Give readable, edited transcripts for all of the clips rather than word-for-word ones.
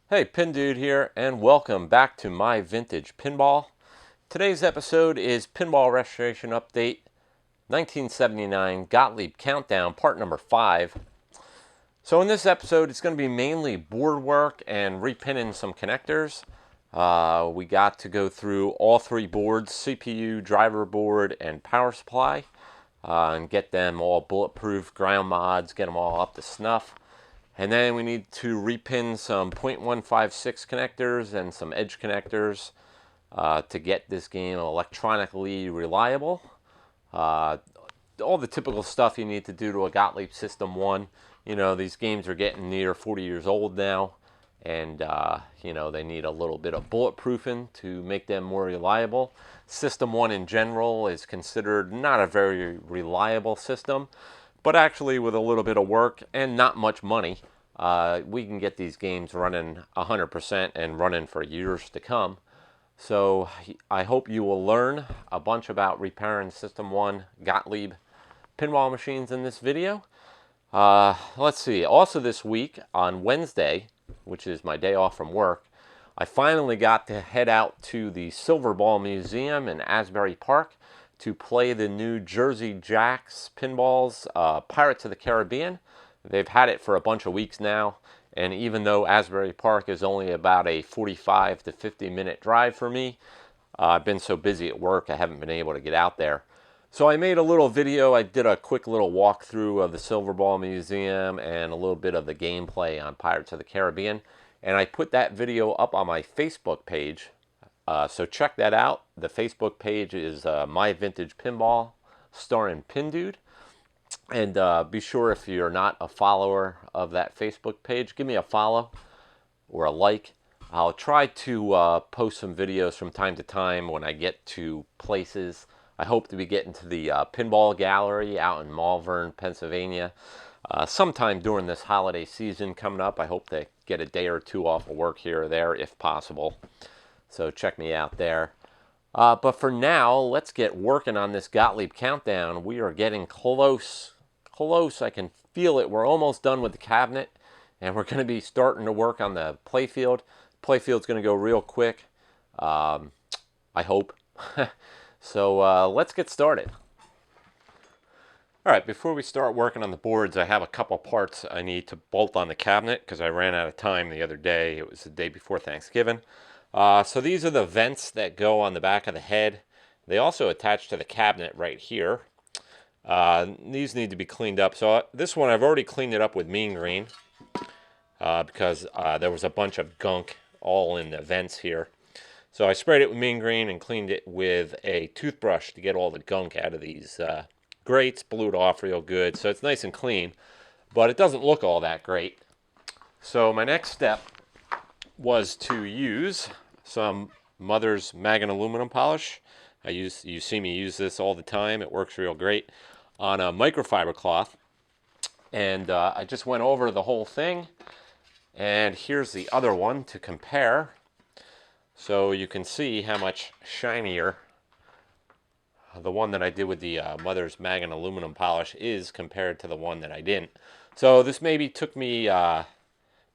Hey, Pin Dude here, and welcome back to my vintage pinball. Today's episode is Pinball Restoration Update 1979 Gottlieb Countdown, part number 5. So in this episode, it's going to be mainly board work and repinning some connectors. We got to go through all three boards, CPU, driver board, and power supply, and get them all bulletproof, ground mods, get them all up to snuff. And then we need to repin some .156 connectors and some edge connectors to get this game electronically reliable. All the typical stuff you need to do to a Gottlieb System 1. You know, these games are getting near 40 years old now, and they need a little bit of bulletproofing to make them more reliable. System 1 in general is considered not a very reliable system, but actually with a little bit of work and not much money, we can get these games running 100% and running for years to come. So I hope you will learn a bunch about repairing System 1 Gottlieb pinball machines in this video. Let's see. Also this week on Wednesday, which is my day off from work, I finally got to head out to the Silver Ball Museum in Asbury Park to play the new Jersey Jacks pinballs, Pirates of the Caribbean. They've had it for a bunch of weeks now, and even though Asbury Park is only about a 45 to 50 minute drive for me, I've been so busy at work I haven't been able to get out there. So I made a little video. I did a quick little walkthrough of the Silver Ball Museum and a little bit of the gameplay on Pirates of the Caribbean, and I put that video up on my Facebook page. So check that out. The Facebook page is My Vintage Pinball, starring Pin Dude. And be sure, if you're not a follower of that Facebook page, give me a follow or a like. I'll try to post some videos from time to time when I get to places. I hope to be getting to the Pinball Gallery out in Malvern, Pennsylvania, sometime during this holiday season coming up. I hope to get a day or two off of work here or there if possible. So check me out there. But for now, let's get working on this Gottlieb Countdown. We are getting close. I can feel it. We're almost done with the cabinet, and we're going to be starting to work on the playfield. Playfield's going to go real quick, I hope. So let's get started. All right, before we start working on the boards, I have a couple parts I need to bolt on the cabinet because I ran out of time the other day. It was the day before Thanksgiving. So these are the vents that go on the back of the head. They also attach to the cabinet right here. These need to be cleaned up. So this one I've already cleaned it up with mean green because there was a bunch of gunk all in the vents here. So I sprayed it with mean green and cleaned it with a toothbrush to get all the gunk out of these grates, blew it off real good. So it's nice and clean, but it doesn't look all that great. So my next step was to use some Mother's Magnum aluminum polish. You see me use this all the time. It works real great on a microfiber cloth. And I just went over the whole thing. And here's the other one to compare. So you can see how much shinier the one that I did with the Mother's Magnum aluminum polish is compared to the one that I didn't. So this maybe took me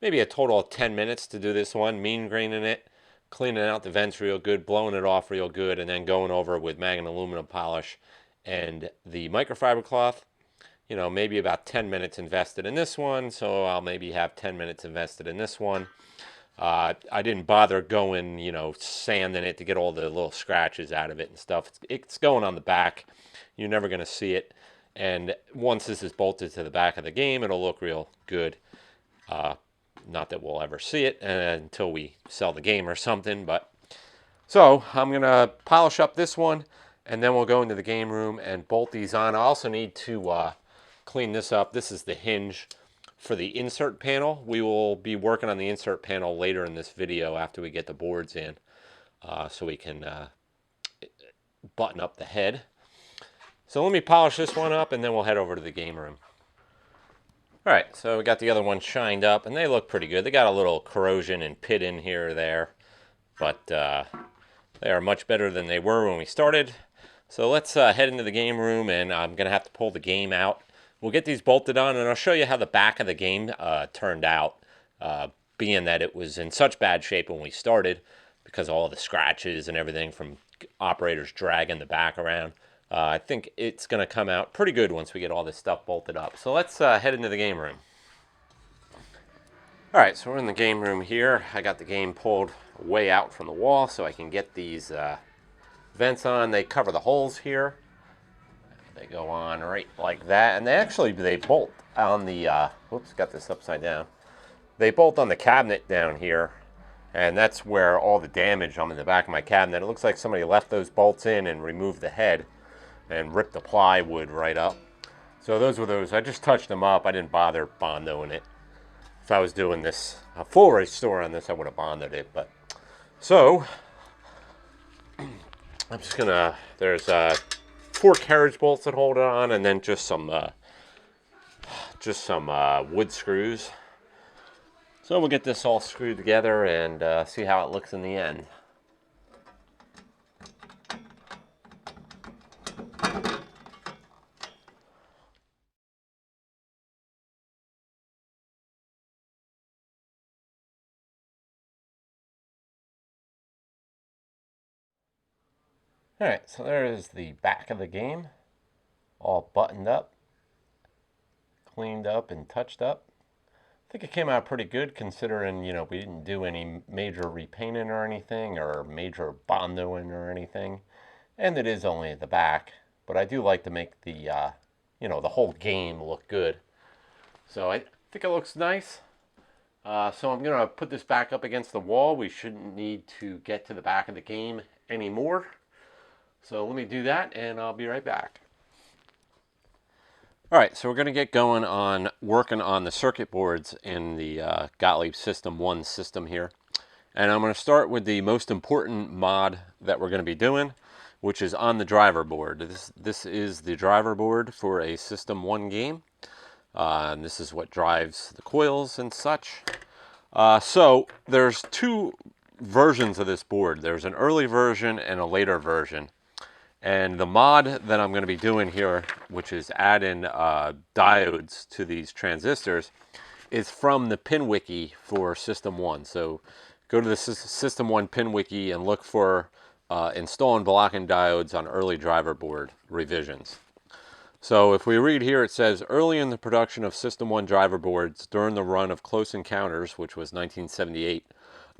maybe a total of 10 minutes to do this one, mean greening it, cleaning out the vents real good, blowing it off real good, and then going over with Magnum aluminum polish and the microfiber cloth. You know, maybe about 10 minutes invested in this one, so I'll maybe have 10 minutes invested in this one. I didn't bother going, sanding it to get all the little scratches out of it and stuff. It's going on the back. You're never going to see it. And once this is bolted to the back of the game, it'll look real good. Not that we'll ever see it until we sell the game or something. But so I'm going to polish up this one, and then we'll go into the game room and bolt these on. I also need to clean this up. This is the hinge for the insert panel. We will be working on the insert panel later in this video after we get the boards in, so we can button up the head. So let me polish this one up, and then we'll head over to the game room. All right, so we got the other one shined up, and they look pretty good. They got a little corrosion and pit in here or there, but they are much better than they were when we started. So let's head into the game room, and I'm going to have to pull the game out. We'll get these bolted on, and I'll show you how the back of the game turned out being that it was in such bad shape when we started because of all the scratches and everything from operators dragging the back around. I think it's going to come out pretty good once we get all this stuff bolted up. So let's head into the game room. All right, so we're in the game room here. I got the game pulled way out from the wall so I can get these vents on. They cover the holes here. They go on right like that, and they bolt on the, whoops, got this upside down. They bolt on the cabinet down here, and that's where all the damage on the back of my cabinet. It looks like somebody left those bolts in and removed the head and ripped the plywood right up. So those were those. I just touched them up. I didn't bother bondoing it. If I was doing this, a full restore on this, I would have bonded it. But so I'm just gonna, there's 4 carriage bolts that hold it on, and then just some wood screws. So we'll get this all screwed together and see how it looks in the end. Alright, so there is the back of the game, all buttoned up, cleaned up, and touched up. I think it came out pretty good considering, you know, we didn't do any major repainting or anything, or major bondoing or anything. And it is only at the back, but I do like to make the, you know, the whole game look good. So I think it looks nice. So I'm going to put this back up against the wall. We shouldn't need to get to the back of the game anymore. So let me do that and I'll be right back. All right, so we're going to get going on working on the circuit boards in the Gottlieb System 1 system here. And I'm going to start with the most important mod that we're going to be doing, which is on the driver board. This is the driver board for a System 1 game. And this is what drives the coils and such. So there's 2 versions of this board. There's an early version and a later version. And the mod that I'm going to be doing here, which is adding diodes to these transistors, is from the pin wiki for System 1. So go to the System 1 pin wiki and look for installing blocking diodes on early driver board revisions. So if we read here, it says, early in the production of System 1 driver boards during the run of Close Encounters, which was 1978,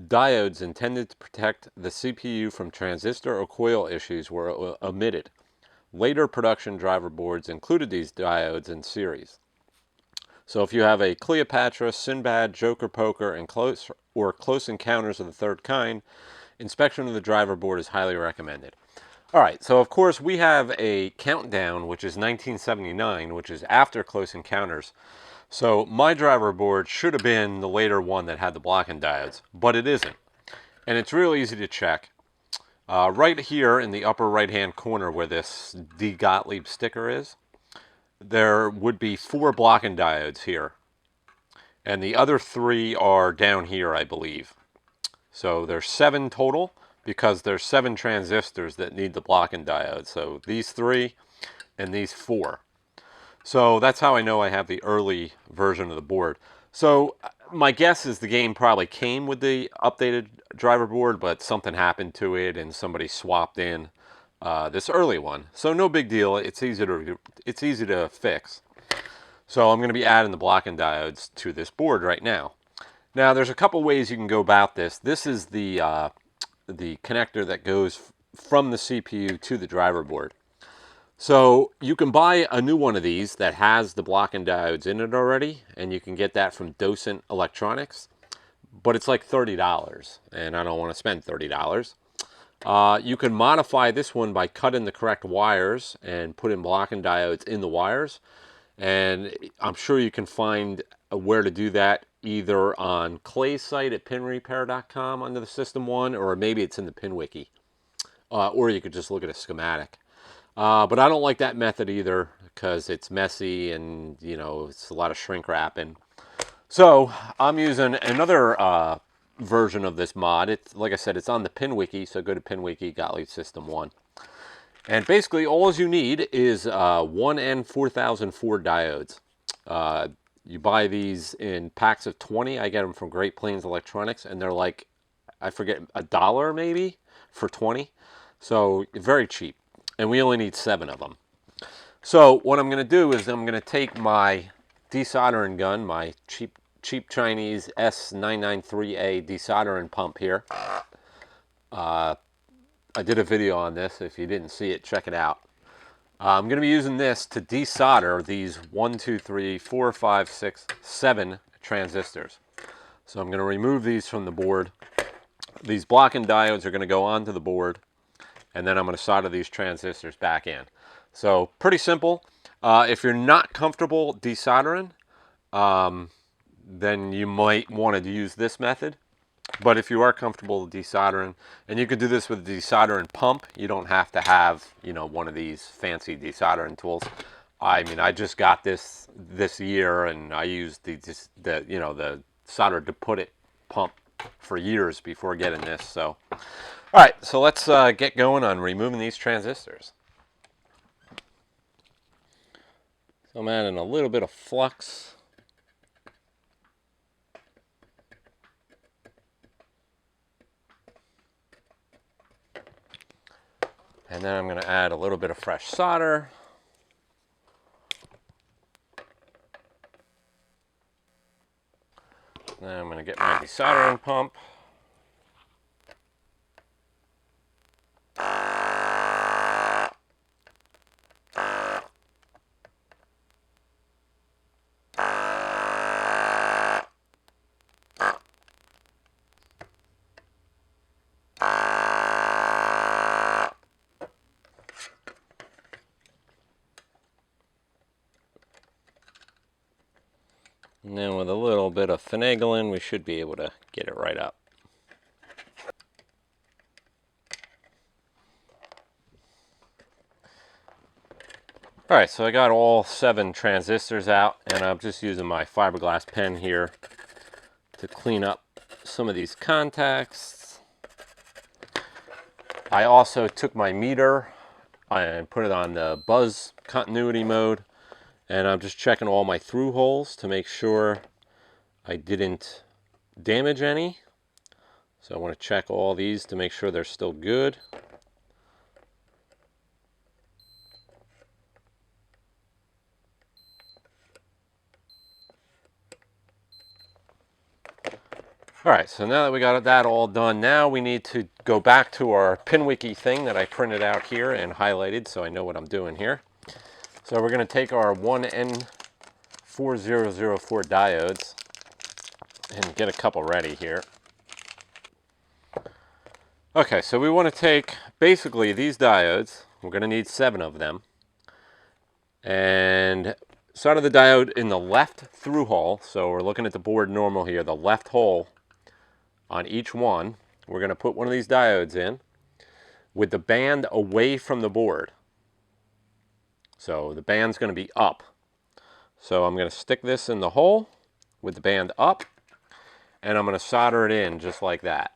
diodes intended to protect the CPU from transistor or coil issues were omitted. Later production driver boards included these diodes in series. So if you have a Cleopatra, Sinbad, Joker Poker, and Close Encounters of the Third Kind, inspection of the driver board is highly recommended. All right, so of course we have a countdown, which is 1979, which is after Close Encounters. So my driver board should have been the later one that had the blocking diodes, but it isn't. And it's real easy to check. Right here in the upper right-hand corner where this D. Gottlieb sticker is, there would be 4 blocking diodes here. And the other 3 are down here, I believe. So there's 7 total because there's 7 transistors that need the blocking diodes. So these 3 and these 4. So that's how I know I have the early version of the board. So my guess is the game probably came with the updated driver board, but something happened to it and somebody swapped in this early one. So no big deal. It's easy to fix. So I'm going to be adding the blocking diodes to this board right now. Now there's a couple ways you can go about this. This is the connector that goes from the CPU to the driver board. So you can buy a new one of these that has the blocking diodes in it already, and you can get that from Docent Electronics, but it's like $30, and I don't want to spend $30. You can modify this one by cutting the correct wires and putting blocking diodes in the wires, and I'm sure you can find where to do that either on Clay's site at pinrepair.com under the System 1, or maybe it's in the pin wiki, or you could just look at a schematic. But I don't like that method either because it's messy and, you know, it's a lot of shrink wrapping. So I'm using another version of this mod. It's, like I said, it's on the pin wiki, so go to pin wiki, Gottlieb System 1. And basically all you need is 1N4004 diodes. You buy these in packs of 20. I get them from Great Plains Electronics, and they're like, I forget, $1 maybe for 20. So very cheap. And we only need 7 of them. So what I'm going to do is I'm going to take my desoldering gun, my cheap Chinese S993A desoldering pump here. I did a video on this. If you didn't see it, check it out. I'm going to be using this to desolder these 1, 2, 3, 4, 5, 6, 7 transistors. So I'm going to remove these from the board. These blocking diodes are going to go onto the board, and then I'm going to solder these transistors back in. So pretty simple. If you're not comfortable desoldering, then you might want to use this method. But if you are comfortable desoldering, and you could do this with a desoldering pump, you don't have to have, you know, one of these fancy desoldering tools. I mean, I just got this year, and I used the solder to put it pump for years before getting this. So, all right, so let's get going on removing these transistors. So I'm adding a little bit of flux. And then I'm going to add a little bit of fresh solder. Then I'm going to get my desoldering pump. And then with a little bit of finagling, we should be able to get it right up. All right, so I got all 7 transistors out, and I'm just using my fiberglass pen here to clean up some of these contacts. I also took my meter and put it on the buzz continuity mode, and I'm just checking all my through holes to make sure I didn't damage any. So I want to check all these to make sure they're still good. All right, so now that we got that all done, now we need to go back to our PinWiki thing that I printed out here and highlighted so I know what I'm doing here. So we're going to take our 1N4004 diodes and get a couple ready here. Okay, so we want to take basically these diodes. We're going to need 7 of them. And solder the diode in the left through hole. So we're looking at the board normal here, the left hole on each one. We're going to put one of these diodes in with the band away from the board. So the band's going to be up. So I'm going to stick this in the hole with the band up, and I'm going to solder it in just like that.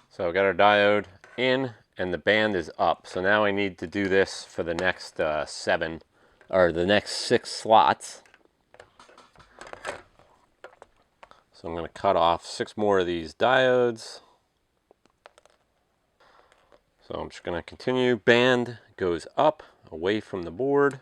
So I've got our diode in and the band is up. So now I need to do this for the next 7 or the next 6 slots. So I'm going to cut off 6 more of these diodes. So I'm just going to continue. Band goes up away from the board.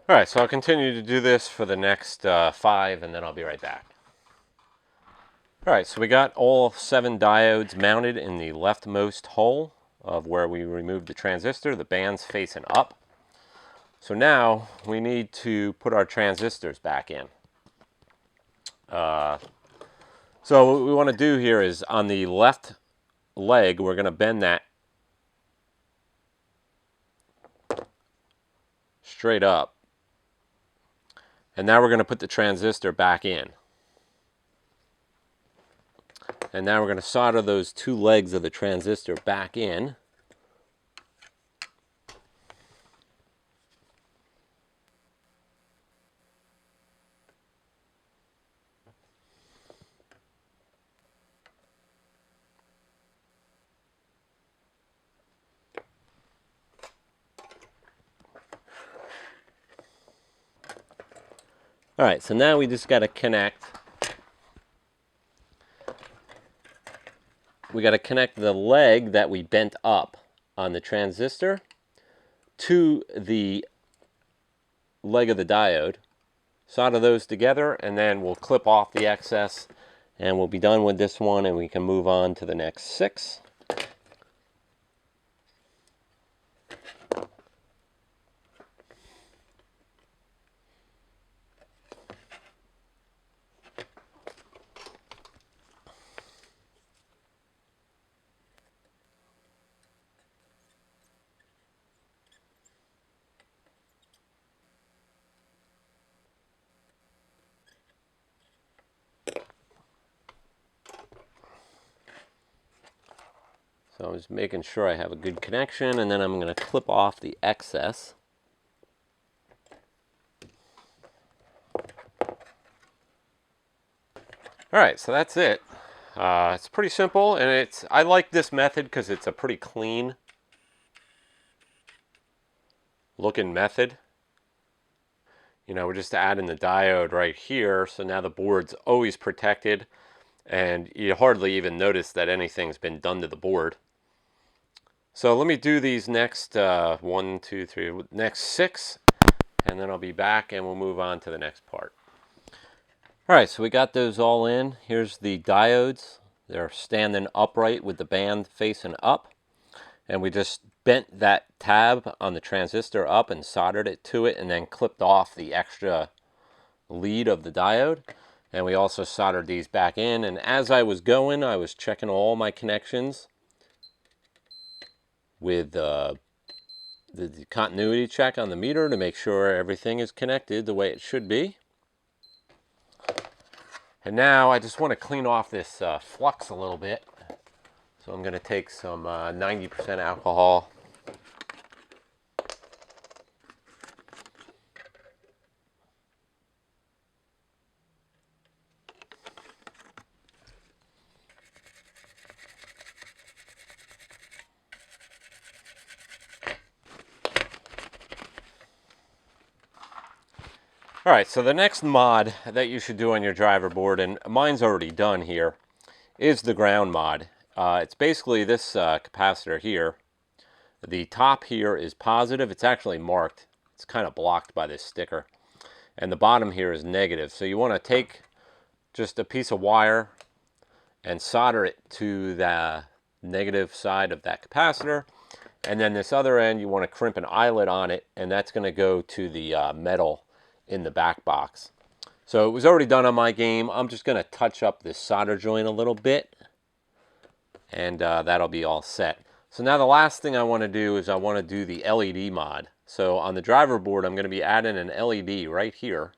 All right, so I'll continue to do this for the next 5, and then I'll be right back. All right, so we got all 7 diodes mounted in the leftmost hole of where we removed the transistor. The band's facing up. So now we need to put our transistors back in. So what we want to do here is on the left leg, we're going to bend that straight up. And now we're going to put the transistor back in. And now we're going to solder those two legs of the transistor back in. All right, so now we just got to connect. We got to connect the leg that we bent up on the transistor to the leg of the diode. Solder those together, and then we'll clip off the excess, and we'll be done with this one, and we can move on to the next 6. So I'm just making sure I have a good connection, and then I'm going to clip off the excess. All right, so that's it. It's pretty simple, and I like this method because it's a pretty clean looking method. You know, we're just adding the diode right here, so now the board's always protected, and you hardly even notice that anything's been done to the board. So let me do these next 1, 2, 3, next 6, and then I'll be back and we'll move on to the next part. All right, so we got those all in. Here's the diodes. They're standing upright with the band facing up. And we just bent that tab on the transistor up and soldered it to it, and then clipped off the extra lead of the diode. And we also soldered these back in. And as I was going, I was checking all my connections with the continuity check on the meter to make sure everything is connected the way it should be. And now I just want to clean off this flux a little bit. So I'm going to take some 90% alcohol. All right, so the next mod that you should do on your driver board, and mine's already done here, is the ground mod. It's basically this capacitor here. The top here is positive. It's actually marked. It's kind of blocked by this sticker. And the bottom here is negative. So you want to take just a piece of wire and solder it to the negative side of that capacitor. And then this other end, you want to crimp an eyelet on it, and that's going to go to the metal in the back box. So it was already done on my game. I'm just going to touch up this solder joint a little bit, and that'll be all set. So now the last thing I want to do is I want to do the LED mod. So on the driver board, I'm going to be adding an LED right here,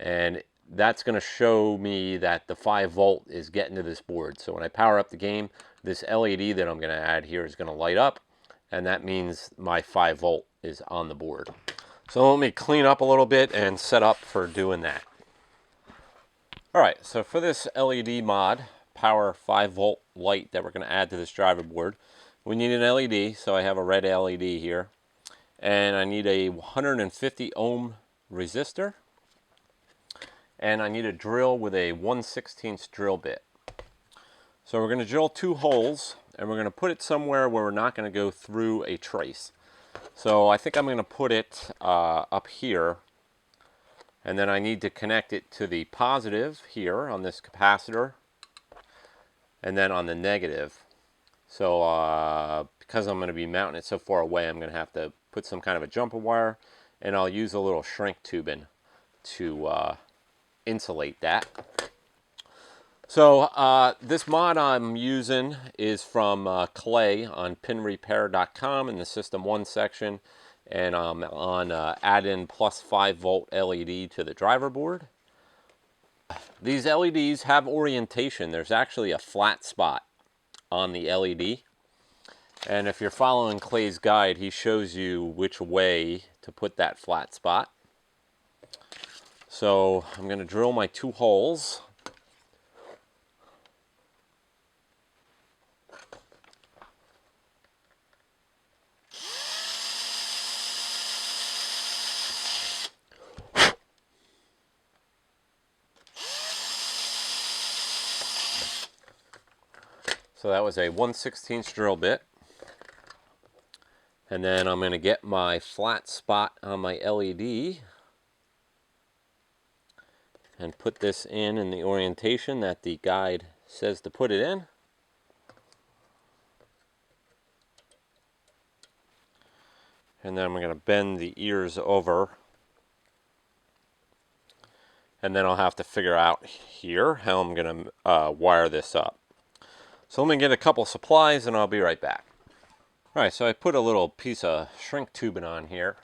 and that's going to show me that the 5-volt is getting to this board. So when I power up the game, this LED that I'm going to add here is going to light up, and that means my 5-volt is on the board. So let me clean up a little bit and set up for doing that. All right, so for this LED mod, power 5-volt light that we're going to add to this driver board, we need an LED. So I have a red LED here, and I need a 150 ohm resistor, and I need a drill with a 1/16 drill bit. So we're going to drill 2 holes, and we're going to put it somewhere where we're not going to go through a trace. So I think I'm going to put it up here, and then I need to connect it to the positive here on this capacitor, and then on the negative. So because I'm going to be mounting it so far away, I'm going to have to put some kind of a jumper wire, and I'll use a little shrink tubing to insulate that. So this mod I'm using is from Clay on pinrepair.com in the System 1 section. and I'm on add-in plus 5-volt LED to the driver board. These LEDs have orientation. There's actually a flat spot on the LED. And if you're following Clay's guide, he shows you which way to put that flat spot. So I'm going to drill my 2 holes. So that was a 1/16 drill bit. And then I'm going to get my flat spot on my LED and put this in the orientation that the guide says to put it in. And then I'm going to bend the ears over. And then I'll have to figure out here how I'm going to wire this up. So let me get a couple supplies and I'll be right back. All right, so I put a little piece of shrink tubing on here.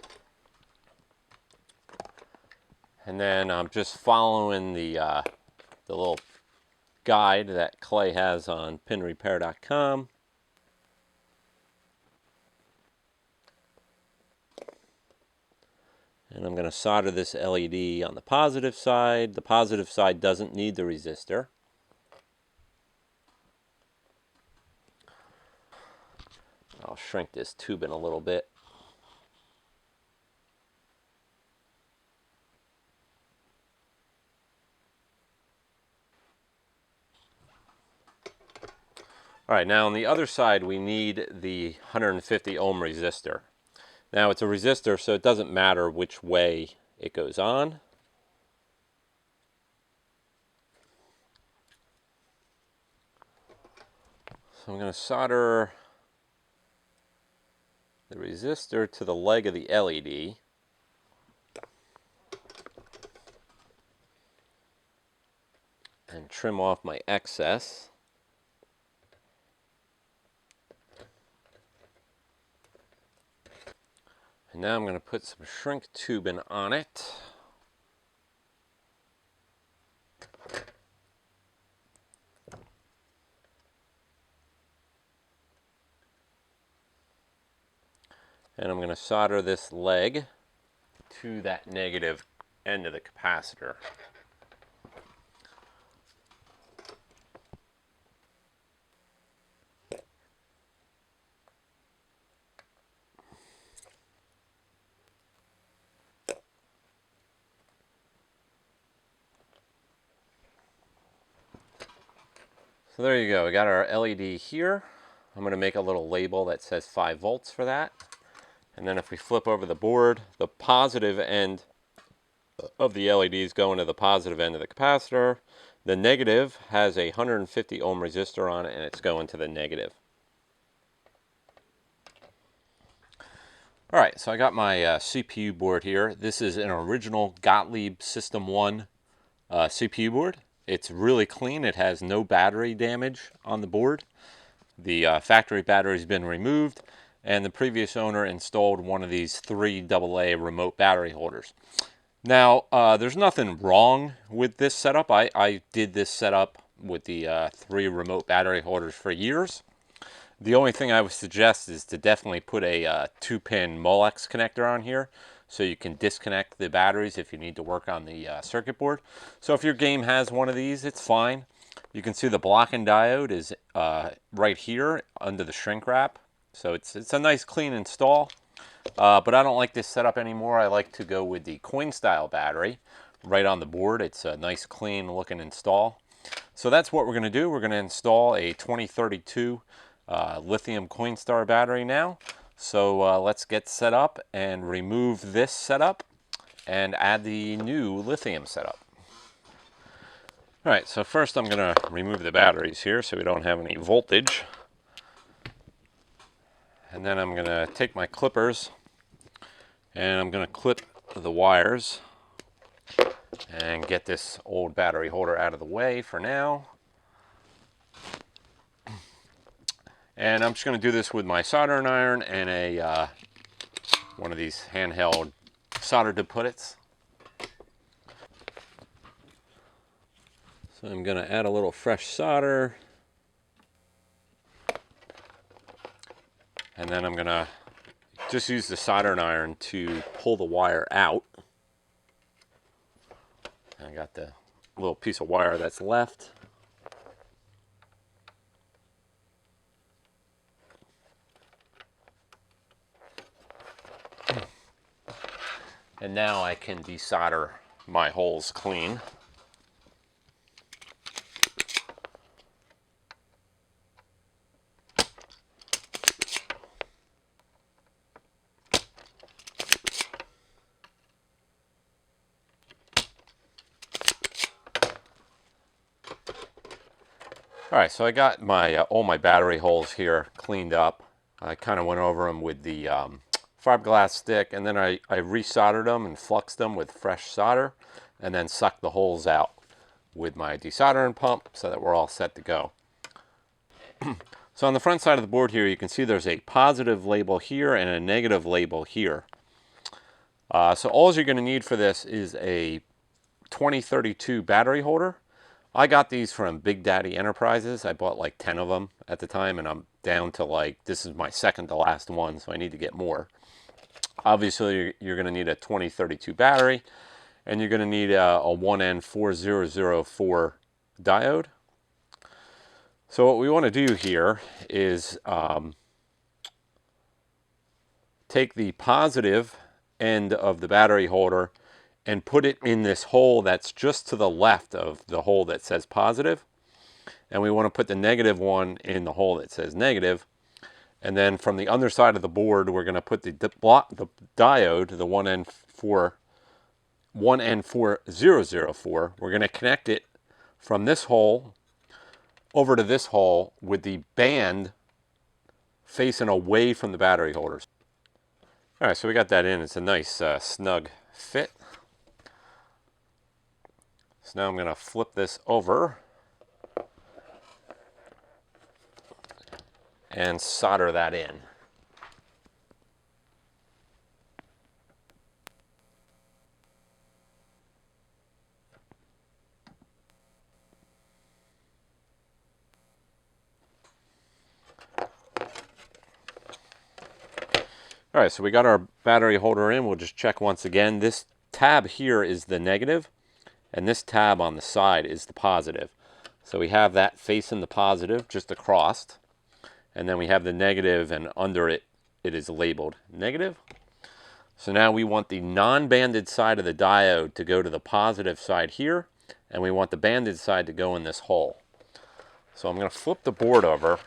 And then I'm just following the little guide that Clay has on pinrepair.com. And I'm going to solder this LED on the positive side. The positive side doesn't need the resistor. I'll shrink this tubing a little bit. All right, now on the other side we need the 150 ohm resistor. Now it's a resistor, so it doesn't matter which way it goes on. So I'm going to solder the resistor to the leg of the LED. And trim off my excess. And now I'm going to put some shrink tubing on it. And I'm going to solder this leg to that negative end of the capacitor. So there you go, we got our LED here. I'm going to make a little label that says 5 volts for that. And then if we flip over the board, the positive end of the LED is going to the positive end of the capacitor. The negative has a 150 ohm resistor on it and it's going to the negative. All right, so I got my CPU board here. This is an original Gottlieb System 1 CPU board. It's really clean. It has no battery damage on the board. The factory battery's been removed, and the previous owner installed one of these 3 AA remote battery holders. Now, there's nothing wrong with this setup. I did this setup with the 3 remote battery holders for years. The only thing I would suggest is to definitely put a 2-pin Molex connector on here so you can disconnect the batteries if you need to work on the circuit board. So if your game has one of these, it's fine. You can see the blocking diode is right here under the shrink wrap. So it's a nice clean install. But I don't like this setup anymore. I like to go with the coin style battery right on the board. It's a nice clean looking install. So that's what we're going to do. We're going to install a 2032 lithium Coinstar battery now. So let's get set up and remove this setup and add the new lithium setup. All right, so first I'm going to remove the batteries here so we don't have any voltage. And then I'm going to take my clippers and I'm going to clip the wires and get this old battery holder out of the way for now. And I'm just going to do this with my soldering iron and a one of these handheld solder dipputtits. So I'm going to add a little fresh solder. And then I'm going to just use the soldering iron to pull the wire out. I got the little piece of wire that's left. And now I can desolder my holes clean. All right, so I got my all my battery holes here cleaned up. I kind of went over them with the fiberglass stick, and then I resoldered them and fluxed them with fresh solder, and then sucked the holes out with my desoldering pump so that we're all set to go. So on the front side of the board here, you can see there's a positive label here and a negative label here. So all you're going to need for this is a 2032 battery holder. I got these from Big Daddy Enterprises. I bought like 10 of them at the time, and I'm down to like, this is my second to last one, so I need to get more. Obviously, you're going to need a 2032 battery, and you're going to need a 1N4004 diode. So what we want to do here is take the positive end of the battery holder and put it in this hole that's just to the left of the hole that says positive. And we want to put the negative one in the hole that says negative. And then from the underside of the board, we're going to put the diode, the 1N4004, we're going to connect it from this hole over to this hole with the band facing away from the battery holders. All right, so we got that in. It's a nice snug fit. So now I'm going to flip this over and solder that in. All right, so we got our battery holder in. We'll just check once again. This tab here is the negative, and this tab on the side is the positive. So we have that facing the positive just across, and then we have the negative, and under it, it is labeled negative. So now we want the non-banded side of the diode to go to the positive side here, and we want the banded side to go in this hole. So I'm going to flip the board over,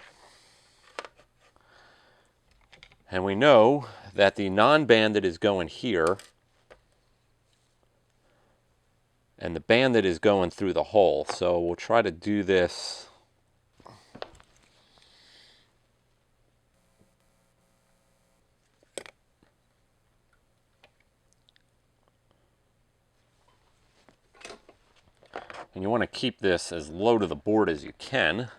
and we know that the non-banded is going here, and the banded is going through the hole. So we'll try to do this. And you want to keep this as low to the board as you can.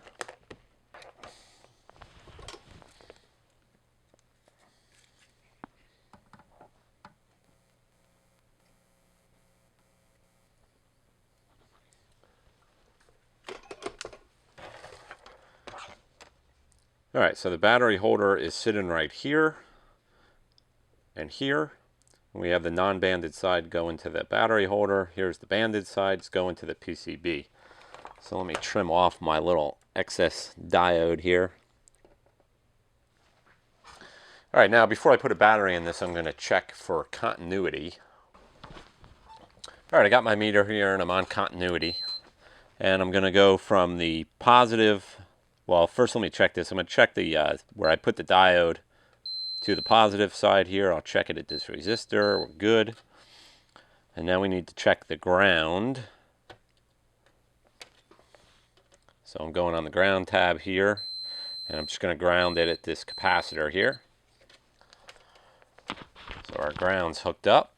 All right, so the battery holder is sitting right here and here. We have the non-banded side going to the battery holder. Here's the banded sides going to the PCB. So let me trim off my little excess diode here. All right, now before I put a battery in this, I'm going to check for continuity. All right, I got my meter here and I'm on continuity. And I'm going to go from the positive. Well, first let me check this. I'm going to check the where I put the diode to the positive side here. I'll check it at this resistor. We're good. And now we need to check the ground. So I'm going on the ground tab here, and I'm just going to ground it at this capacitor here. So our ground's hooked up.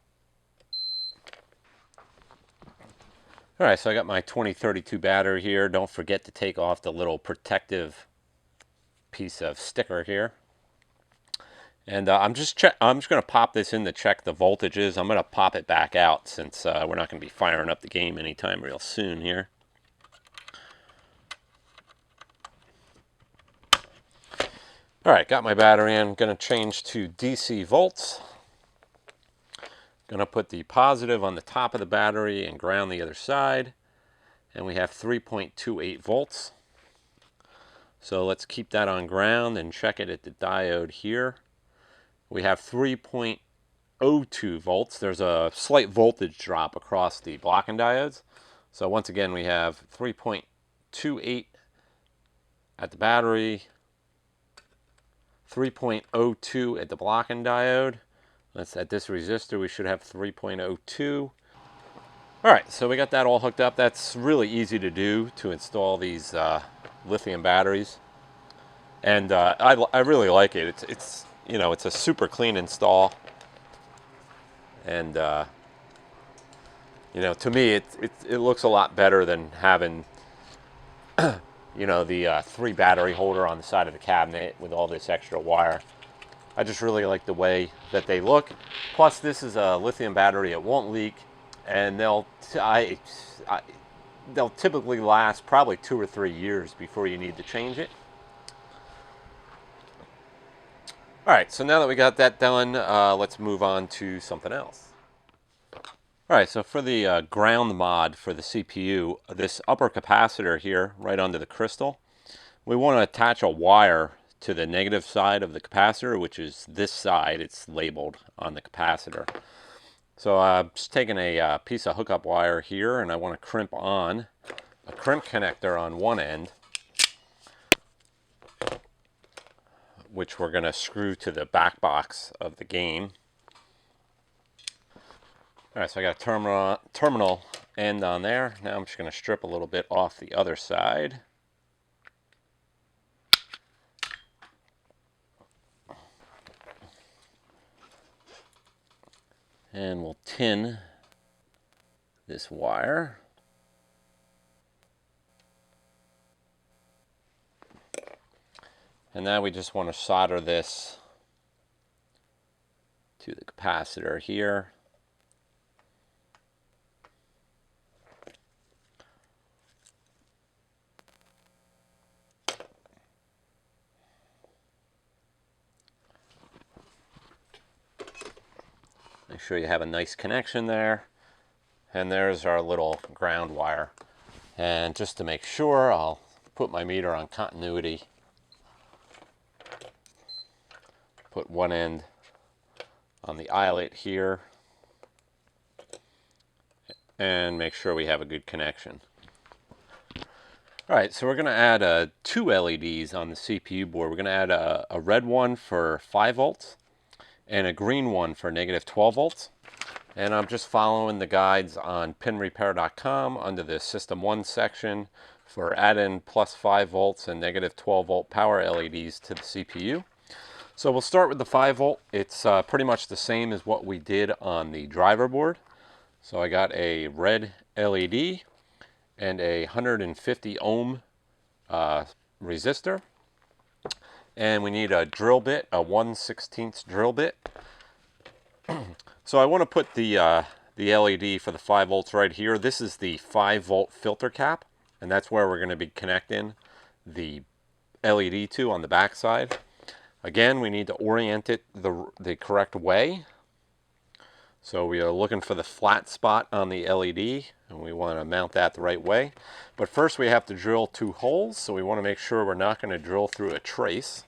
All right, so I got my 2032 battery here. Don't forget to take off the little protective piece of sticker here. And I'm just going to pop this in to check the voltages. I'm going to pop it back out since we're not going to be firing up the game anytime real soon here. All right, got my battery in. Going to change to DC volts. Going to put the positive on the top of the battery and ground the other side. And we have 3.28 volts. So let's keep that on ground and check it at the diode here. We have 3.02 volts. There's a slight voltage drop across the blocking diodes. So once again, we have 3.28 at the battery, 3.02 at the blocking diode. That's at this resistor, we should have 3.02. All right, so we got that all hooked up. That's really easy to do, to install these lithium batteries. And I really like it. It's you know, it's a super clean install. And you know, to me, it looks a lot better than having you know, the 3 battery holder on the side of the cabinet with all this extra wire. I just really like the way that they look. Plus, this is a lithium battery; it won't leak, and they'll typically last probably 2 or 3 years before you need to change it. All right, so now that we got that done, let's move on to something else. All right, so for the ground mod for the CPU, this upper capacitor here, right under the crystal, we want to attach a wire to the negative side of the capacitor, which is this side. It's labeled on the capacitor. So I'm just taking a piece of hookup wire here, and I want to crimp on a crimp connector on one end, which we're going to screw to the back box of the game. All right, so I got a terminal end on there. Now I'm just going to strip a little bit off the other side. And we'll tin this wire. And now we just want to solder this to the capacitor here. Make sure you have a nice connection there. And there's our little ground wire. And just to make sure, I'll put my meter on continuity. Put one end on the eyelet here. And make sure we have a good connection. All right, so we're going to add 2 LEDs on the CPU board. We're going to add a red one for 5 volts and a green one for negative 12 volts. And I'm just following the guides on pinrepair.com under the System 1 section for adding plus 5 volts and negative 12 volt power LEDs to the CPU. So we'll start with the 5 volt. It's pretty much the same as what we did on the driver board. So I got a red LED and a 150 ohm resistor. And we need a drill bit, a 1/16 drill bit. So I want to put the LED for the 5 volts right here. This is the 5 volt filter cap, and that's where we're going to be connecting the LED to on the back side. Again, we need to orient it the correct way. So we are looking for the flat spot on the LED, and we want to mount that the right way. But first we have to drill 2 holes, so we want to make sure we're not going to drill through a trace.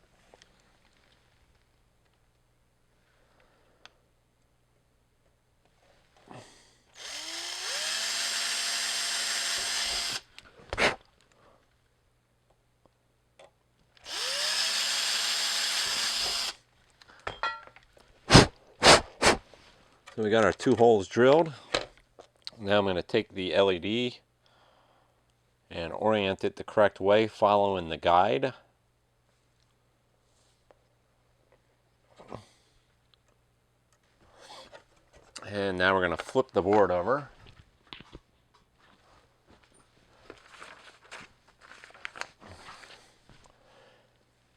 So we got our 2 holes drilled. Now I'm going to take the LED and orient it the correct way following the guide. And now we're going to flip the board over.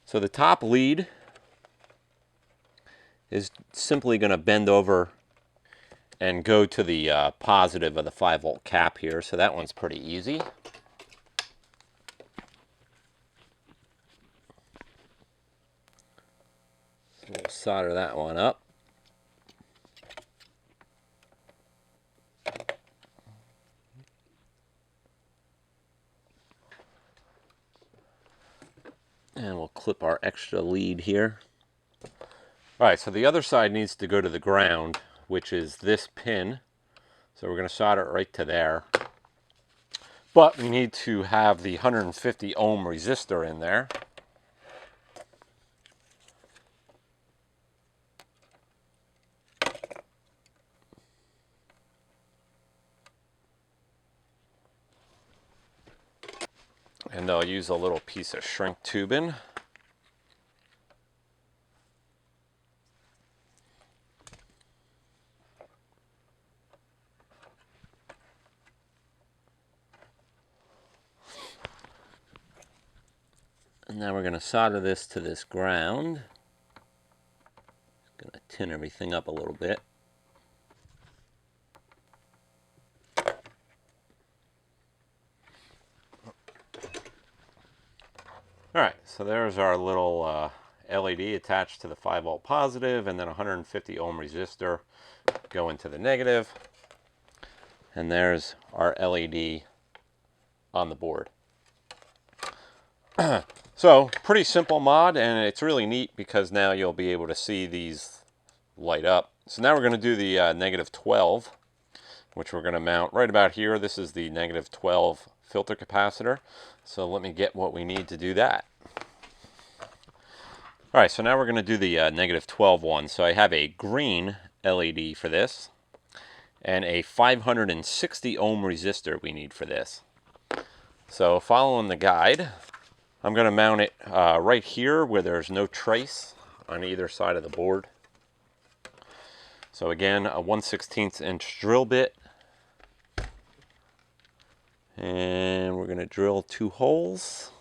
So the top lead is simply going to bend over and go to the positive of the 5-volt cap here. So that one's pretty easy. So we'll solder that one up. And we'll clip our extra lead here. All right, so the other side needs to go to the ground, which is this pin. So we're going to solder it right to there. But we need to have the 150 ohm resistor in there. And I'll use a little piece of shrink tubing. And now we're going to solder this to this ground. Going to tin everything up a little bit. Alright, so there's our little LED attached to the 5-volt positive, and then 150 ohm resistor going to the negative. And there's our LED on the board. So, pretty simple mod, and it's really neat because now you'll be able to see these light up. So now we're going to do the -12, which we're going to mount right about here. This is the -12 filter capacitor. So let me get what we need to do that. All right, so now we're going to do the -12 one. So I have a green LED for this, and a 560 ohm resistor we need for this. So following the guide, I'm going to mount it right here where there's no trace on either side of the board. So again, a 1/16 inch drill bit. And we're going to drill 2 holes.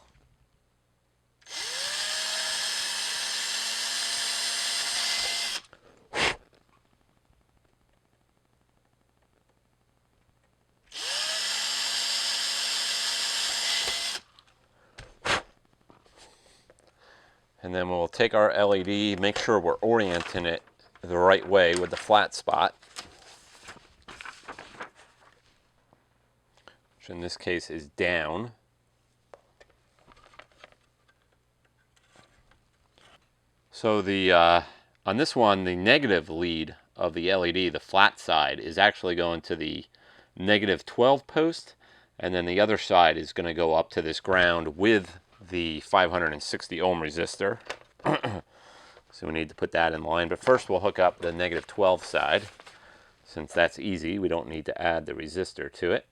And then we'll take our LED, make sure we're orienting it the right way with the flat spot, which in this case is down. So the on this one, the negative lead of the LED, the flat side, is actually going to the -12 post, and then the other side is going to go up to this ground with the 560 ohm resistor. So we need to put that in line, but first we'll hook up the -12 side. Since that's easy, we don't need to add the resistor to it.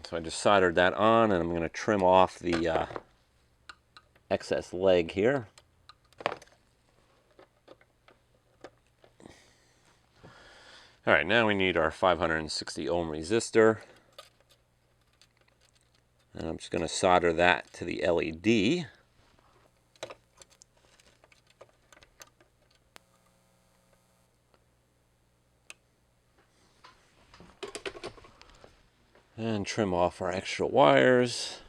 So I just soldered that on, and I'm going to trim off the excess leg here. All right, now we need our 560 ohm resistor. And I'm just going to solder that to the LED. And trim off our extra wires.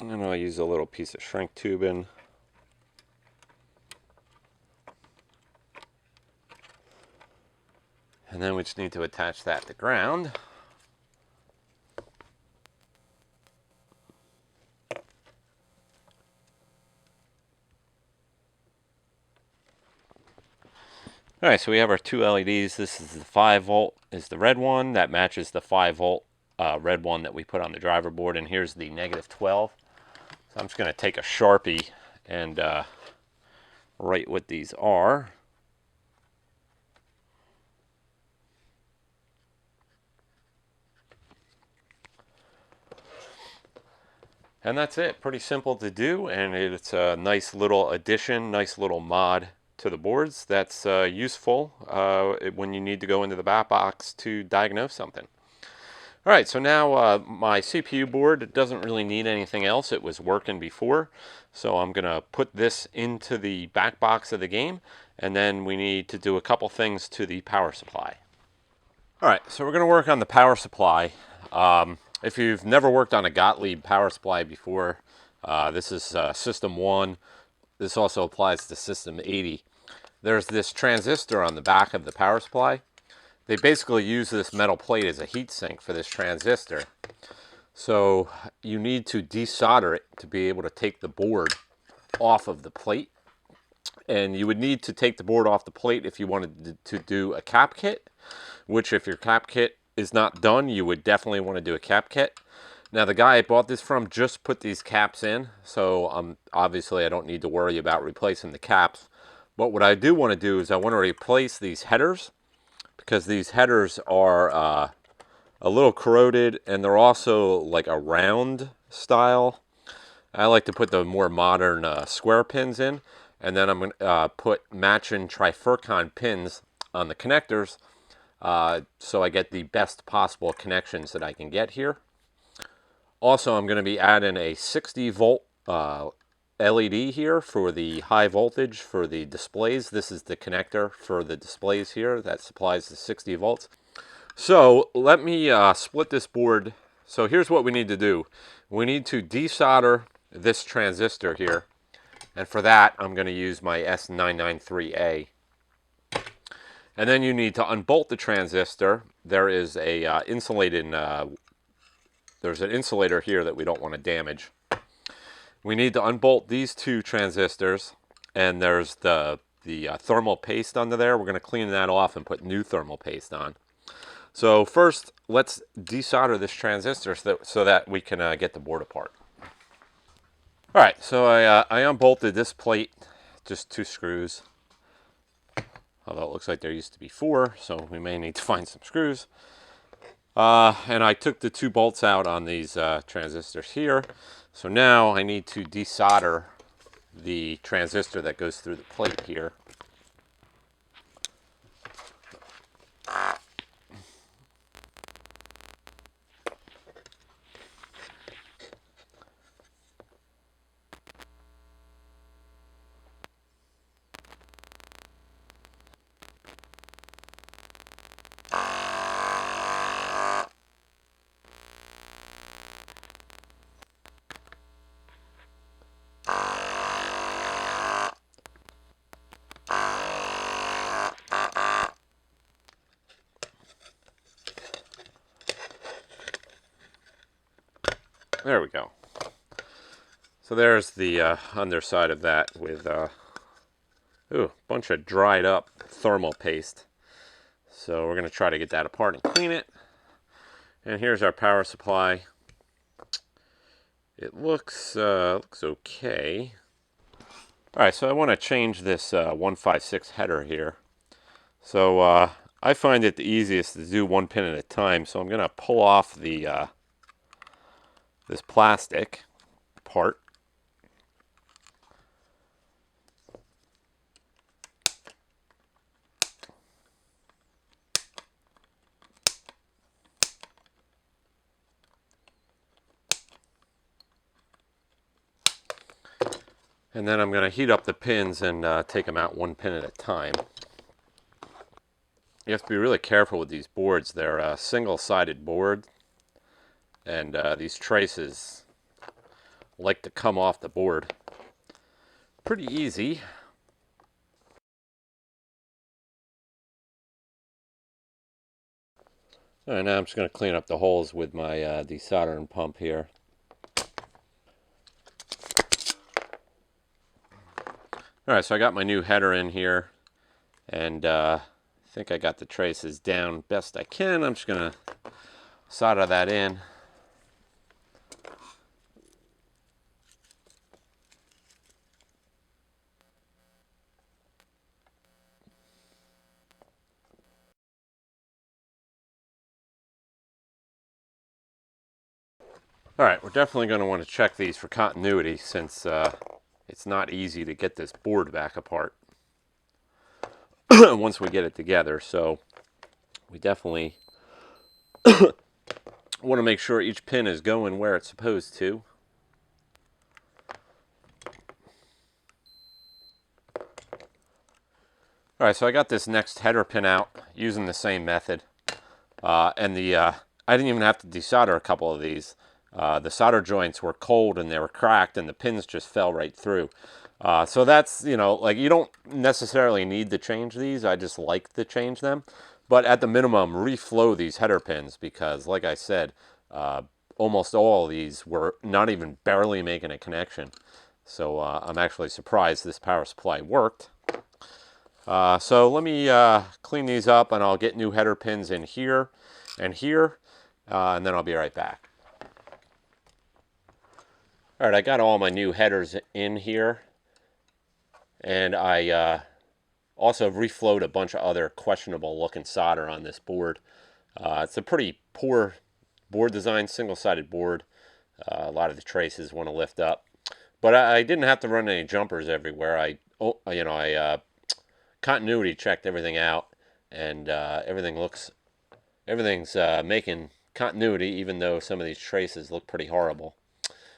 And I'll use a little piece of shrink tubing. And then we just need to attach that to ground. All right, so we have our 2 LEDs. This is the 5-volt is the red one. That matches the 5-volt red one that we put on the driver board. And here's the -12. So I'm just going to take a Sharpie and write what these are. And that's it. Pretty simple to do, and it's a nice little addition, nice little mod to the boards that's useful when you need to go into the back box to diagnose something. All right, so now my CPU board doesn't really need anything else. It was working before, so I'm going to put this into the back box of the game, and then we need to do a couple things to the power supply. All right, so we're going to work on the power supply. If you've never worked on a Gottlieb power supply before, this is System 1. This also applies to System 80. There's this transistor on the back of the power supply. They basically use this metal plate as a heat sink for this transistor. So you need to desolder it to be able to take the board off of the plate. And you would need to take the board off the plate if you wanted to do a cap kit, which if your cap kit is not done, you would definitely want to do a cap kit. Now the guy I bought this from just put these caps in, so obviously I don't need to worry about replacing the caps. But what I do want to do is I want to replace these headers, because these headers are a little corroded, and they're also like a round style. I like to put the more modern square pins in, and then I'm going to put matching trifurcon pins on the connectors, so I get the best possible connections that I can get here. Also, I'm going to be adding a 60 volt LED here for the high voltage for the displays. This is the connector for the displays here that supplies the 60 volts. So let me split this board. So here's what we need to do. We need to desolder this transistor here. And for that, I'm going to use my S993A. And then you need to unbolt the transistor. There is a there's an insulator here that we don't want to damage. We need to unbolt these two transistors, and there's the thermal paste under there. We're going to clean that off and put new thermal paste on. So first, let's desolder this transistor so that we can get the board apart. All right, so I unbolted this plate, just 2 screws. Although it looks like there used to be 4, so we may need to find some screws. And I took the 2 bolts out on these transistors here. So now I need to desolder the transistor that goes through the plate here. There we go. So there's the underside of that with a bunch of dried up thermal paste. So we're going to try to get that apart and clean it. And here's our power supply. It looks okay. All right, so I want to change this 156 header here. So I find it the easiest to do 1 pin at a time. So I'm going to pull off the this plastic part. And then I'm going to heat up the pins and take them out 1 pin at a time. You have to be really careful with these boards. They're a single-sided board, and these traces like to come off the board. Pretty easy. All right, now I'm just going to clean up the holes with my desoldering pump here. All right, so I got my new header in here, and I think I got the traces down best I can. I'm just going to solder that in. All right, we're definitely going to want to check these for continuity since it's not easy to get this board back apart once we get it together. So we definitely want to make sure each pin is going where it's supposed to. All right, so I got this next header pin out using the same method. I didn't even have to desolder a couple of these. The solder joints were cold and they were cracked and the pins just fell right through. So that's, you know, like you don't necessarily need to change these. I just like to change them. But at the minimum, reflow these header pins because, like I said, almost all of these were not even barely making a connection. So I'm actually surprised this power supply worked. So let me clean these up and I'll get new header pins in here and here, and then I'll be right back. All right, I got all my new headers in here, and I also reflowed a bunch of other questionable looking solder on this board. It's a pretty poor board design, single-sided board. A lot of the traces want to lift up, but I didn't have to run any jumpers everywhere. I continuity checked everything out, and everything's making continuity, even though some of these traces look pretty horrible.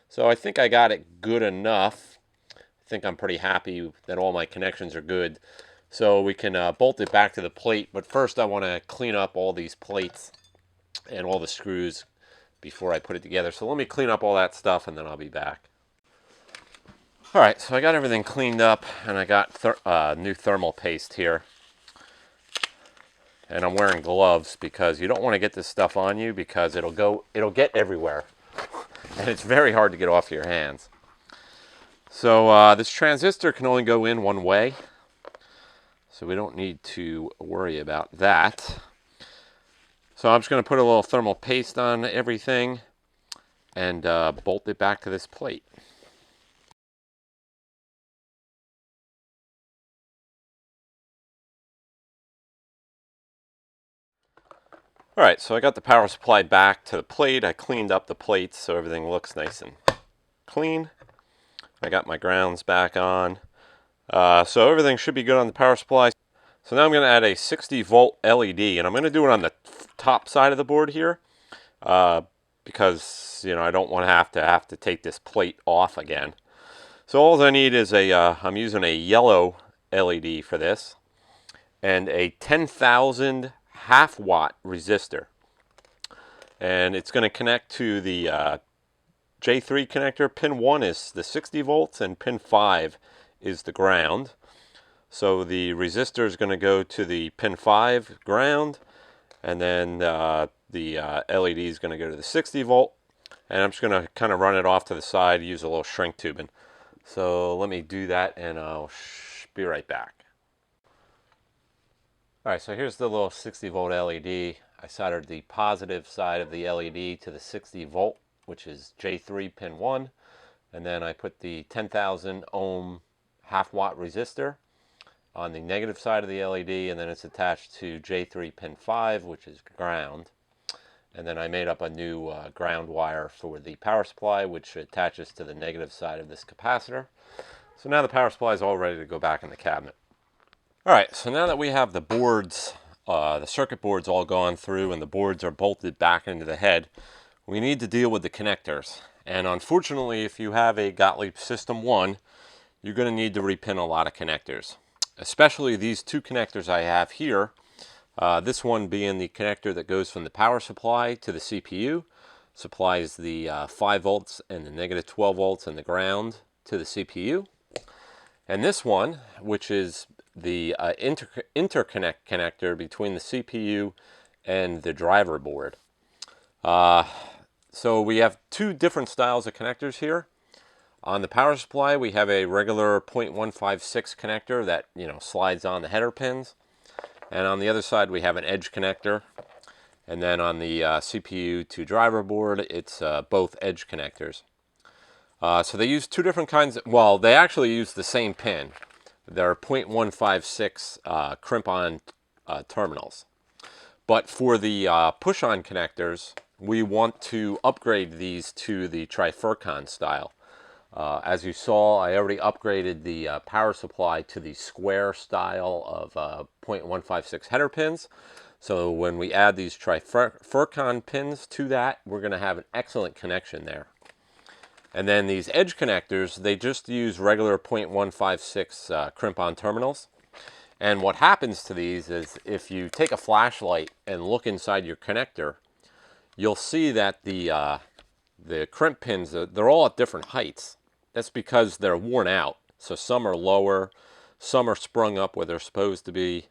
So I think I got it good enough. I think I'm pretty happy that all my connections are good. So we can bolt it back to the plate, but first I want to clean up all these plates and all the screws before I put it together. So let me clean up all that stuff and then I'll be back. All right, so I got everything cleaned up and I got new thermal paste here. And I'm wearing gloves because you don't want to get this stuff on you because it'll get everywhere. And it's very hard to get off your hands. So this transistor can only go in one way. So we don't need to worry about that. So I'm just going to put a little thermal paste on everything and bolt it back to this plate. All right, so I got the power supply back to the plate. I cleaned up the plates so everything looks nice and clean. I got my grounds back on. So everything should be good on the power supply. So now I'm going to add a 60 volt LED, and I'm going to do it on the top side of the board here because I don't want to have to take this plate off again. So all I need is I'm using a yellow LED for this and a 10,000 half watt resistor, and it's going to connect to the J3 connector. Pin 1 is the 60 volts and pin 5 is the ground. So the resistor is going to go to the pin 5 ground, and then the LED is going to go to the 60 volt, and I'm just going to kind of run it off to the side, use a little shrink tubing. So let me do that and I'll be right back. All right, so here's the little 60 volt LED. I soldered the positive side of the LED to the 60 volt, which is J3 pin 1, and then I put the 10,000 ohm half watt resistor on the negative side of the LED, and then it's attached to J3 pin 5, which is ground. And then I made up a new ground wire for the power supply, which attaches to the negative side of this capacitor. So now the power supply is all ready to go back in the cabinet. All right, so now that we have the boards, the circuit boards all gone through and the boards are bolted back into the head, we need to deal with the connectors. And unfortunately, if you have a Gottlieb System 1, you're going to need to repin a lot of connectors, especially these two connectors I have here. This one being the connector that goes from the power supply to the CPU, supplies the 5 volts and the negative 12 volts and the ground to the CPU. And this one, which is the interconnect connector between the CPU and the driver board. So we have two different styles of connectors here. On the power supply, we have a regular 0.156 connector that slides on the header pins. And on the other side, we have an edge connector. And then on the CPU to driver board, it's both edge connectors. So they use two different kinds well, they actually use the same pin. They're 0.156 crimp-on terminals. But for the push-on connectors, we want to upgrade these to the Trifurcon style. As you saw, I already upgraded the power supply to the square style of 0.156 header pins. So when we add these Trifurcon pins to that, we're going to have an excellent connection there. And then these edge connectors, they just use regular 0.156 crimp-on terminals. And what happens to these is if you take a flashlight and look inside your connector, you'll see that the crimp pins, they're all at different heights. That's because they're worn out. So some are lower, some are sprung up where they're supposed to be.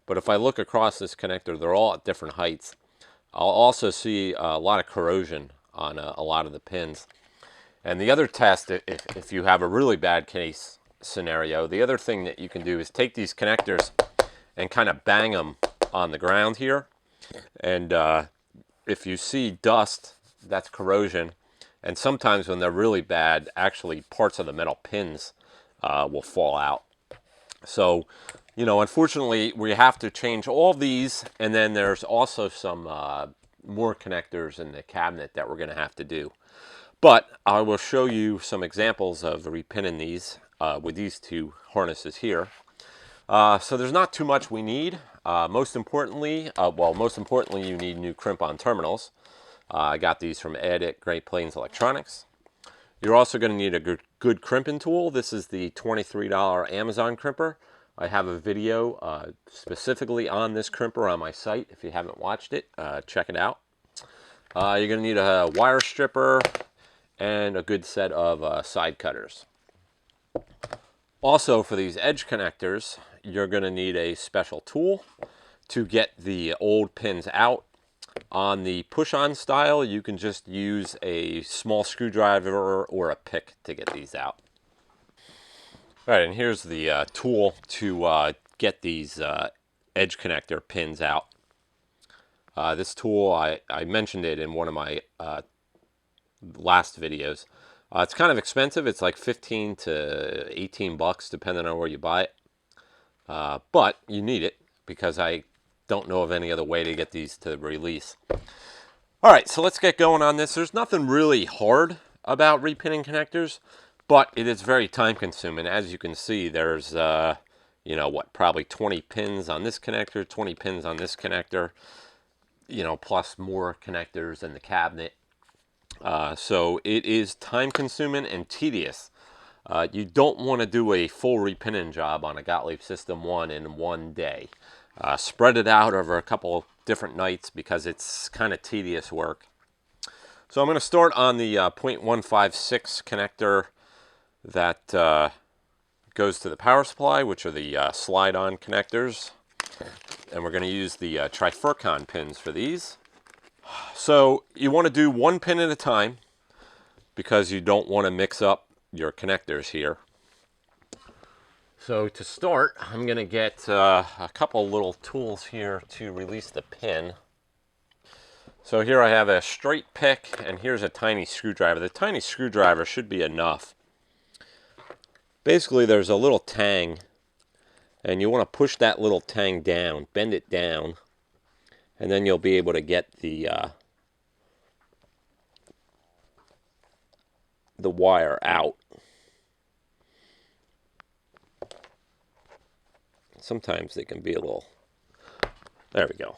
But if I look across this connector, they're all at different heights. I'll also see a lot of corrosion on a lot of the pins. And the other test, if you have a really bad case scenario, the other thing that you can do is take these connectors and kind of bang them on the ground here. And if you see dust, that's corrosion. And sometimes when they're really bad, actually parts of the metal pins will fall out. So, you know, unfortunately, we have to change all these. And then there's also some more connectors in the cabinet that we're going to have to do. But I will show you some examples of repinning these with these two harnesses here. So there's not too much we need. Most importantly, you need new crimp-on terminals. I got these from Ed at Great Plains Electronics. You're also going to need a good crimping tool. This is the $23 Amazon crimper. I have a video specifically on this crimper on my site. If you haven't watched it, check it out. You're going to need a wire stripper and a good set of side cutters. Also, for these edge connectors, you're going to need a special tool to get the old pins out. On the push-on style, you can just use a small screwdriver or a pick to get these out. All right, and here's the tool to get these edge connector pins out. This tool, I mentioned it in one of my last videos. It's kind of expensive. It's like 15 to 18 bucks depending on where you buy it. But you need it because I don't know of any other way to get these to release. All right, so let's get going on this. There's nothing really hard about repinning connectors, but it is very time consuming. As you can see, there's, you know, probably 20 pins on this connector, 20 pins on this connector, you know, plus more connectors in the cabinet. So it is time consuming and tedious. You don't want to do a full repinning job on a Gottlieb System 1 in one day. Spread it out over a couple different nights because it's kind of tedious work. So I'm going to start on the 0.156 connector that goes to the power supply, which are the slide-on connectors. And we're going to use the Trifurcon pins for these. So you want to do one pin at a time because you don't want to mix up your connectors here. So to start, I'm going to get a couple little tools here to release the pin. So here I have a straight pick and here's a tiny screwdriver. The tiny screwdriver should be enough. Basically there's a little tang and you want to push that little tang down, bend it down, and then you'll be able to get the wire out. Sometimes they can be a little, there we go.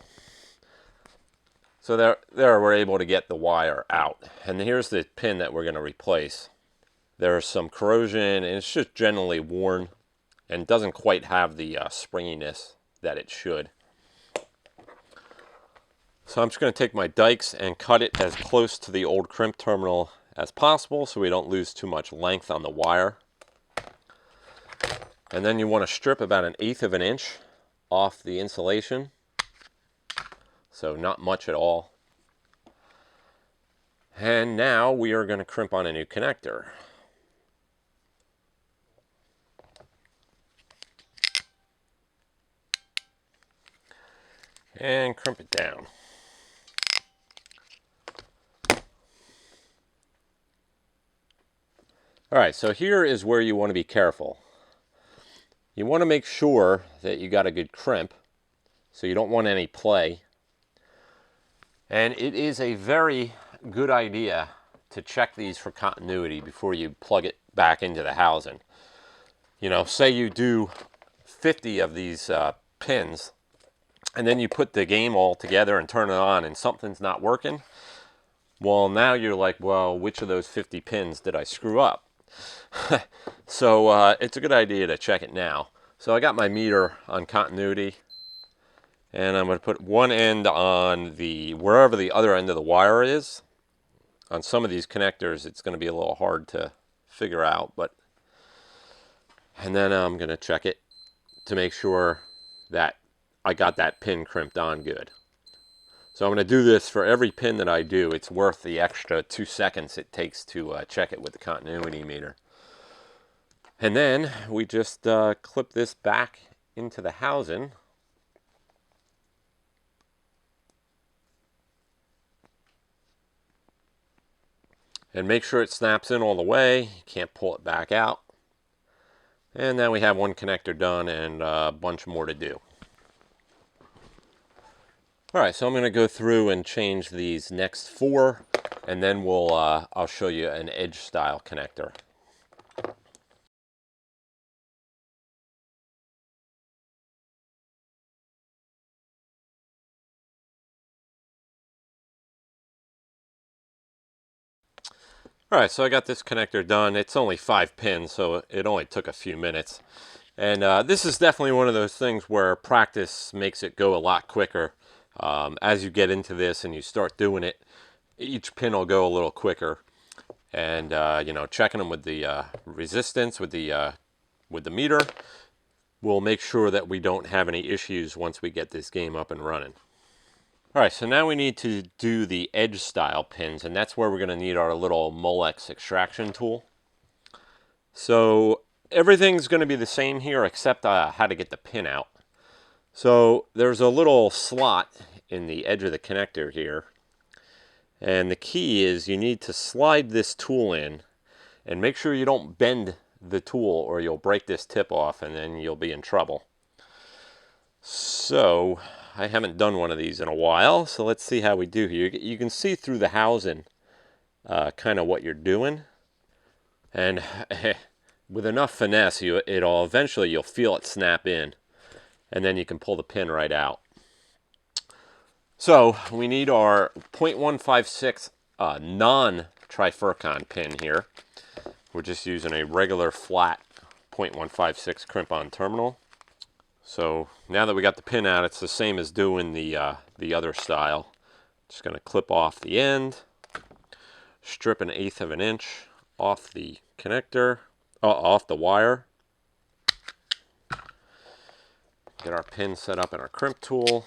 So there we're able to get the wire out. And here's the pin that we're going to replace. There's some corrosion and it's just generally worn and doesn't quite have the springiness that it should. So I'm just going to take my dikes and cut it as close to the old crimp terminal as possible so we don't lose too much length on the wire. And then you want to strip about 1/8 of an inch off the insulation. So not much at all. And now we are going to crimp on a new connector. And crimp it down. All right, so here is where you want to be careful. You want to make sure that you got a good crimp, so you don't want any play. And it is a very good idea to check these for continuity before you plug it back into the housing. You know, say you do 50 of these pins, and then you put the game all together and turn it on and something's not working. Well, now you're like, well, which of those 50 pins did I screw up? So it's a good idea to check it now. So I got my meter on continuity, and I'm going to put one end on the wherever the other end of the wire is. On some of these connectors, it's going to be a little hard to figure out, and then I'm going to check it to make sure that I got that pin crimped on good. So I'm going to do this for every pin that I do. It's worth the extra 2 seconds it takes to check it with the continuity meter. And then we just clip this back into the housing. And make sure it snaps in all the way. You can't pull it back out. And then we have one connector done and a bunch more to do. All right, so I'm going to go through and change these next 4, and then I'll show you an edge style connector. All right, so I got this connector done. It's only 5 pins, so it only took a few minutes. And this is definitely one of those things where practice makes it go a lot quicker. As you get into this and you start doing it, each pin will go a little quicker. And you know, checking them with the resistance, with the meter, will make sure that we don't have any issues once we get this game up and running. All right, so now we need to do the edge style pins, and that's where we're going to need our little Molex extraction tool. So everything's going to be the same here except how to get the pin out. So there's a little slot in the edge of the connector here, and the key is you need to slide this tool in and make sure you don't bend the tool or you'll break this tip off and then you'll be in trouble. So I haven't done one of these in a while, so let's see how we do here. You can see through the housing kind of what you're doing, and with enough finesse, you'll feel it snap in, and then you can pull the pin right out. So we need our 0.156 non-trifurcon pin here. We're just using a regular flat 0.156 crimp-on terminal. So now that we got the pin out, it's the same as doing the other style. Just going to clip off the end, strip 1/8 of an inch off the connector, off the wire. Get our pin set up in our crimp tool.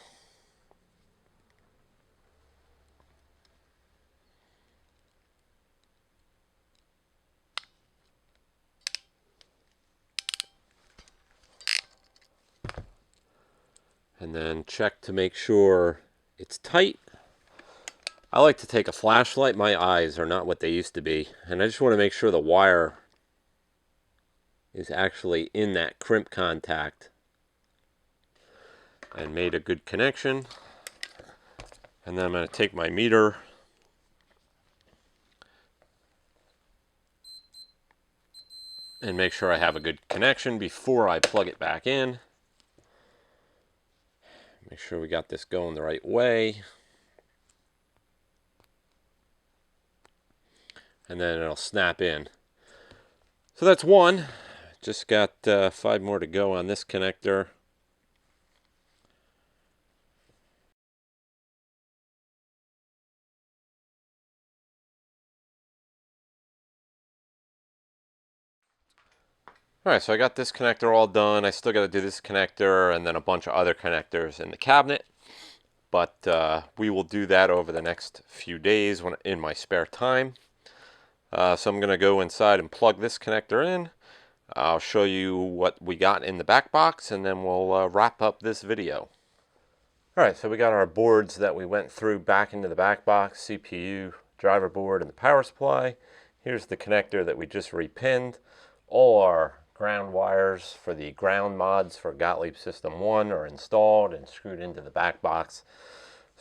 And then check to make sure it's tight. I like to take a flashlight. My eyes are not what they used to be. And I just want to make sure the wire is actually in that crimp contact and made a good connection. And then I'm going to take my meter and make sure I have a good connection before I plug it back in. Make sure we got this going the right way. And then it'll snap in. So that's one. Just got 5 more to go on this connector. Alright, so I got this connector all done. I still got to do this connector and then a bunch of other connectors in the cabinet. But we will do that over the next few days in my spare time. So I'm going to go inside and plug this connector in. I'll show you what we got in the back box, and then we'll wrap up this video. Alright, so we got our boards that we went through back into the back box, CPU, driver board, and the power supply. Here's the connector that we just repinned. All our ground wires for the ground mods for Gottlieb System 1 are installed and screwed into the back box.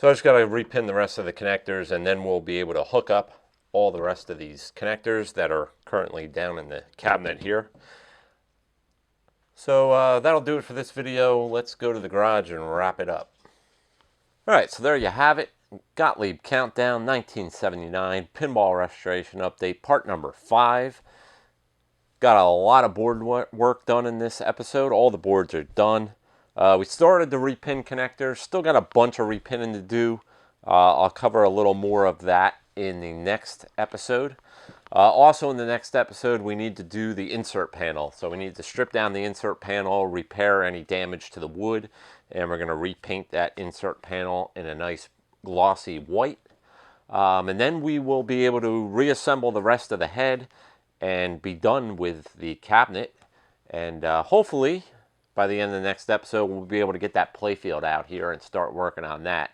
So I just got to repin the rest of the connectors, and then we'll be able to hook up all the rest of these connectors that are currently down in the cabinet here. So that'll do it for this video. Let's go to the garage and wrap it up. Alright, so there you have it. Gottlieb Countdown 1979 Pinball Restoration Update, part number 5. Got a lot of board work done in this episode. All the boards are done. We started the repin connectors. Still got a bunch of repinning to do. I'll cover a little more of that in the next episode. Also in the next episode, we need to do the insert panel. So we need to strip down the insert panel, repair any damage to the wood, and we're going to repaint that insert panel in a nice glossy white. And then we will be able to reassemble the rest of the head and be done with the cabinet. And hopefully, by the end of the next episode, we'll be able to get that playfield out here and start working on that.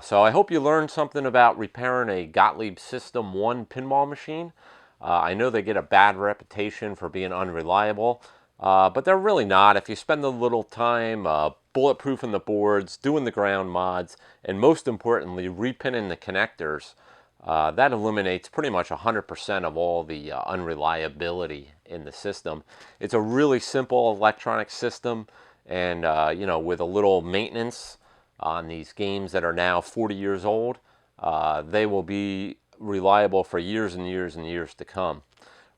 So I hope you learned something about repairing a Gottlieb System 1 pinball machine. I know they get a bad reputation for being unreliable, but they're really not. If you spend a little time bulletproofing the boards, doing the ground mods, and most importantly, repinning the connectors, that eliminates pretty much 100% of all the unreliability in the system. It's a really simple electronic system, and you know, with a little maintenance on these games that are now 40 years old, they will be reliable for years and years and years to come.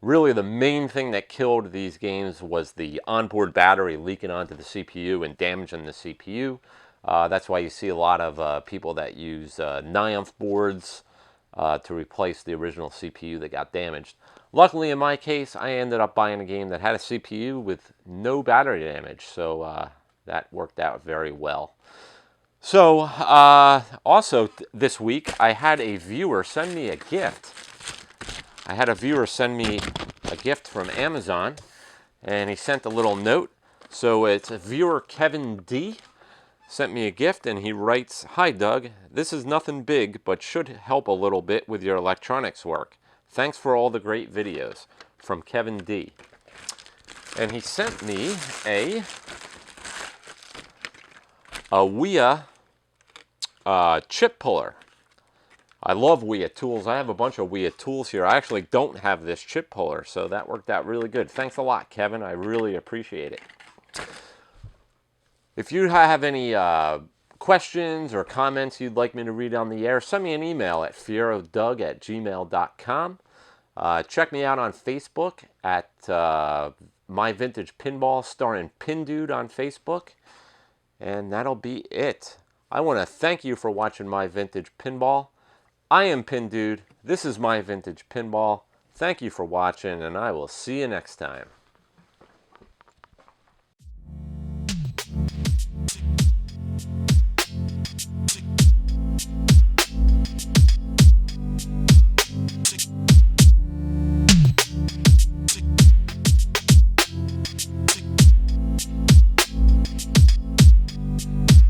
Really, the main thing that killed these games was the onboard battery leaking onto the CPU and damaging the CPU. That's why you see a lot of people that use Niumph boards to replace the original CPU that got damaged. Luckily, in my case, I ended up buying a game that had a CPU with no battery damage, so that worked out very well. So, also this week, I had a viewer send me a gift. I had a viewer send me a gift from Amazon, and he sent a little note. So it's a viewer, Kevin D, sent me a gift, and he writes, "Hi Doug, this is nothing big, but should help a little bit with your electronics work. Thanks for all the great videos." From Kevin D. And he sent me a WIA chip puller. I love WIA tools. I have a bunch of WIA tools here. I actually don't have this chip puller, so that worked out really good. Thanks a lot, Kevin. I really appreciate it. If you have any questions or comments you'd like me to read on the air, send me an email at fierodoug@gmail.com. Check me out on Facebook at My Vintage Pinball, starring Pin Dude on Facebook. And that'll be it. I want to thank you for watching My Vintage Pinball. I am Pin Dude. This is My Vintage Pinball. Thank you for watching, and I will see you next time.